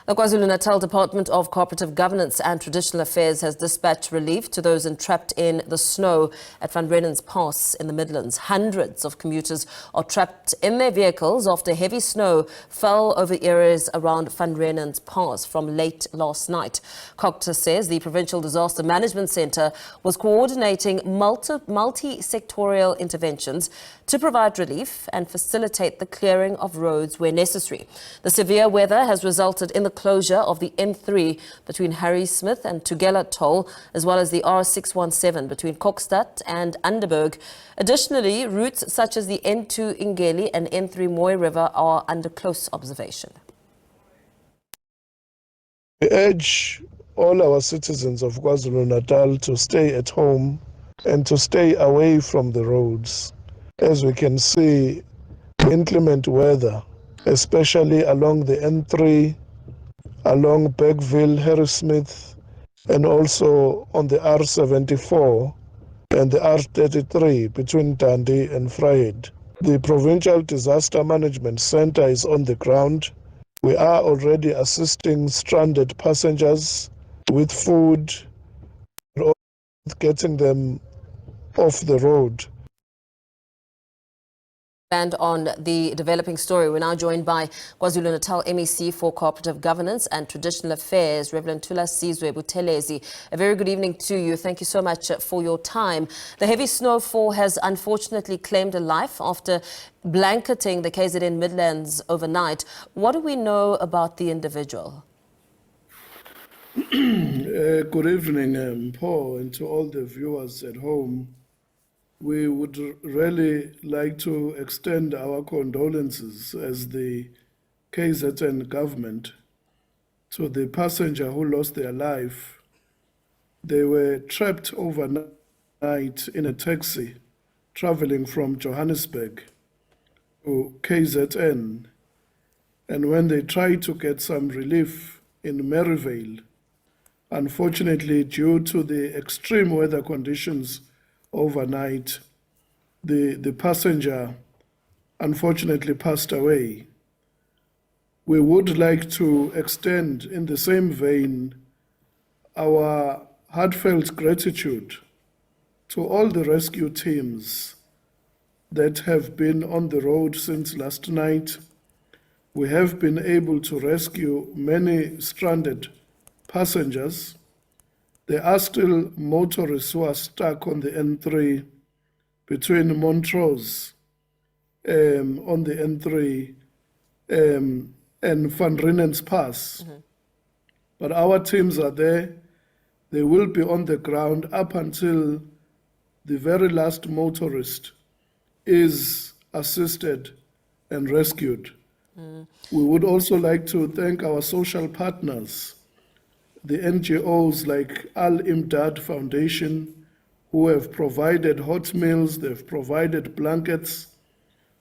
The KwaZulu-Natal Department of Cooperative Governance and Traditional Affairs has dispatched relief to those entrapped in the snow at Reenan's Pass in the Midlands. Hundreds of commuters are trapped in their vehicles after heavy snow fell over areas around Reenan's Pass from late last night. Cooperative says the Provincial Disaster Management Centre was coordinating multi-sectorial interventions to provide relief and facilitate the clearing of roads where necessary. The severe weather has resulted in the closure of the N3 between Harrismith and Tugela Toll, as well as the R617 between Kokstad and Underberg. Additionally, routes such as the N2 Ingeli and N3 Moy River are under close observation. We urge all our citizens of KwaZulu-Natal to stay at home and to stay away from the roads. As we can see, inclement weather, especially along the N3, along Bergville, Harrismith, and also on the R74 and the R33 between Dundee and Vryheid. The Provincial Disaster Management Centre is on the ground. We are already assisting stranded passengers with food, getting them off the road. And on the developing story, we're now joined by KwaZulu-Natal MEC for Cooperative Governance and Traditional Affairs, Reverend Thulasizwe Buthelezi. A very good evening to you. Thank you so much for your time. The heavy snowfall has unfortunately claimed a life after blanketing the KZN Midlands overnight. What do we know about the individual? Good evening, Paul, and to all the viewers at home. We would really like to extend our condolences as the KZN government to the passenger who lost their life. They were trapped overnight in a taxi traveling from Johannesburg to KZN. And when they tried to get some relief in Maryvale, unfortunately, due to the extreme weather conditions overnight, the passenger unfortunately passed away. We would like to extend in the same vein our heartfelt gratitude to all the rescue teams that have been on the road since last night. We have been able to rescue many stranded passengers. There are still motorists who are stuck on the N3 between Montrose on the N3 and Reenan's Pass. But our teams are there. They will be on the ground up until the very last motorist is assisted and rescued. We would also like to thank our social partners, the NGOs like Al Imdad Foundation, who have provided hot meals, they've provided blankets,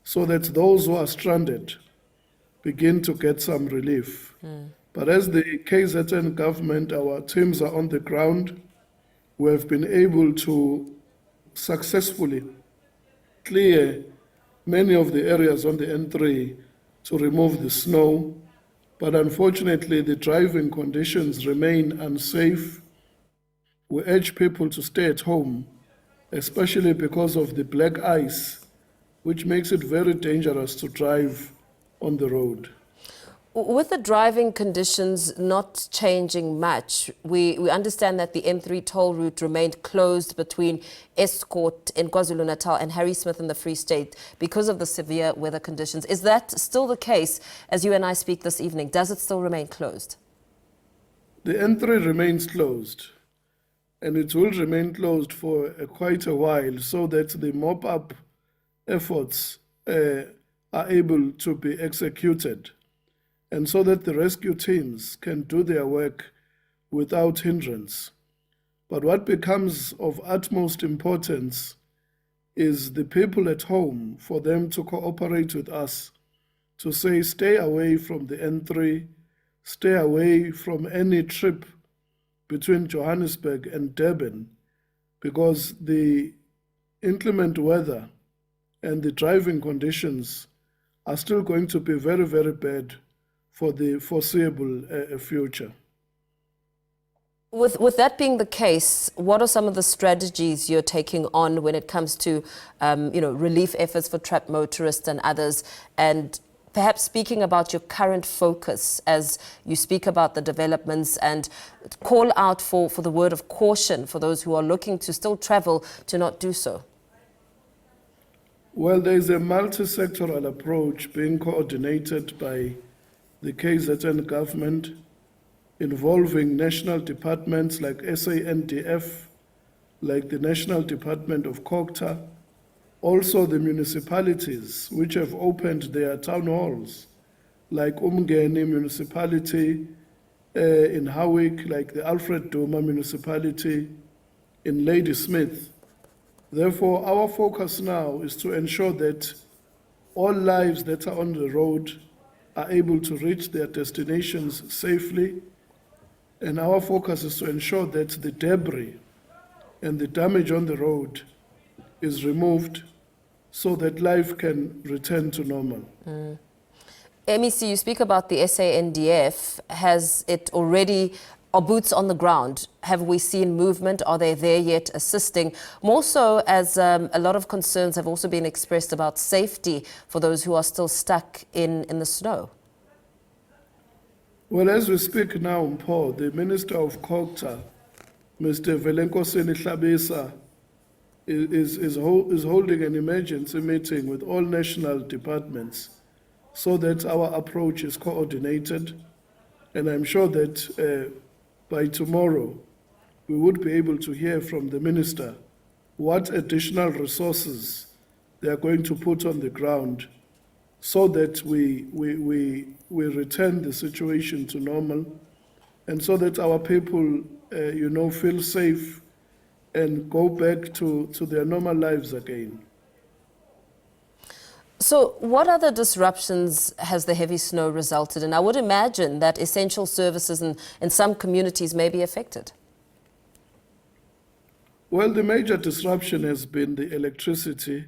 so that those who are stranded begin to get some relief. But as the KZN government, our teams are on the ground. We have been able to successfully clear many of the areas on the N3 to remove the snow. But unfortunately, the driving conditions remain unsafe. We urge people to stay at home, especially because of the black ice, which makes it very dangerous to drive on the road. With the driving conditions not changing much, we understand that the N3 toll route remained closed between Escourt in KwaZulu-Natal and Harrismith in the Free State because of the severe weather conditions. Is that still the case as you and I speak this evening? Does it still remain closed? The N3 remains closed, and it will remain closed for quite a while so that the mop-up efforts are able to be executed, and so that the rescue teams can do their work without hindrance. But what becomes of utmost importance is the people at home, for them to cooperate with us, to say stay away from the N3, stay away from any trip between Johannesburg and Durban, because the inclement weather and the driving conditions are still going to be very, very bad for the foreseeable future. With that being the case, what are some of the strategies you're taking on when it comes to, relief efforts for trapped motorists and others? And perhaps speaking about your current focus as you speak about the developments and call out for the word of caution for those who are looking to still travel to not do so. Well, there is a multi-sectoral approach being coordinated by the KZN government, involving national departments like SANDF, like the National Department of Cooperative, also the municipalities which have opened their town halls, like Umgeni municipality in Howick, like the Alfred Duma municipality in Ladysmith. Therefore, our focus now is to ensure that all lives that are on the road are able to reach their destinations safely. And our focus is to ensure that the debris and the damage on the road is removed so that life can return to normal. MEC, you speak about the SANDF. Has it already, are boots on the ground? Have we seen movement? Are they there yet assisting? More so as a lot of concerns have also been expressed about safety for those who are still stuck in the snow. Well, as we speak now, Paul, the Minister of Cooperative, Mr. Velenkosini Hlabisa, is holding an emergency meeting with all national departments so that our approach is coordinated. And I'm sure that by tomorrow, we would be able to hear from the Minister what additional resources they are going to put on the ground so that we return the situation to normal, and so that our people, feel safe and go back to their normal lives again. So what other disruptions has the heavy snow resulted in? I would imagine that essential services in some communities may be affected. Well, the major disruption has been the electricity.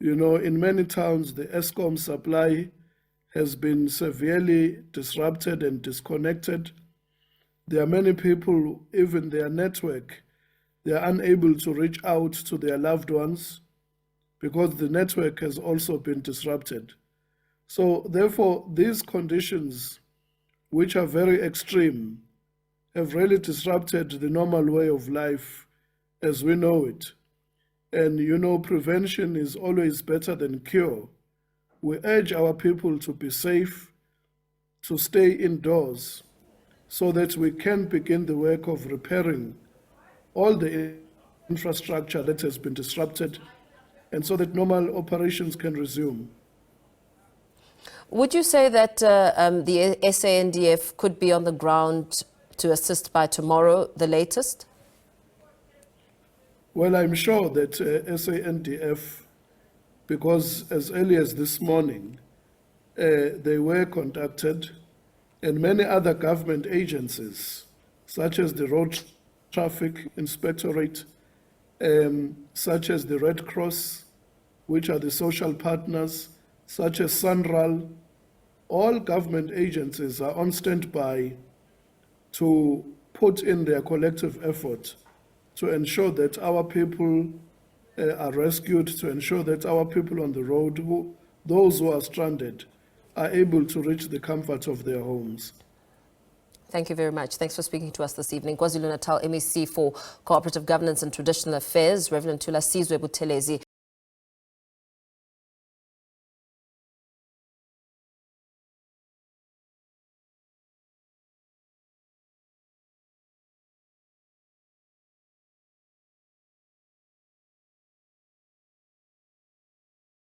You know, in many towns, the Eskom supply has been severely disrupted and disconnected. There are many people, even their network, they are unable to reach out to their loved ones because the network has also been disrupted. So therefore, these conditions, which are very extreme, have really disrupted the normal way of life as we know it. And prevention is always better than cure. We urge our people to be safe, to stay indoors, so that we can begin the work of repairing all the infrastructure that has been disrupted, and so that normal operations can resume. Would you say that the SANDF could be on the ground to assist by tomorrow, the latest? Well, I'm sure that SANDF, because as early as this morning, they were contacted, and many other government agencies, such as the Road Traffic Inspectorate, such as the Red Cross, which are the social partners, such as SANRAL, all government agencies are on standby to put in their collective effort to ensure that our people are rescued, to ensure that our people on the road, those who are stranded, are able to reach the comfort of their homes. Thank you very much. Thanks for speaking to us this evening. KwaZulu-Natal MEC for Cooperative Governance and Traditional Affairs, Reverend Thulasizwe Buthelezi.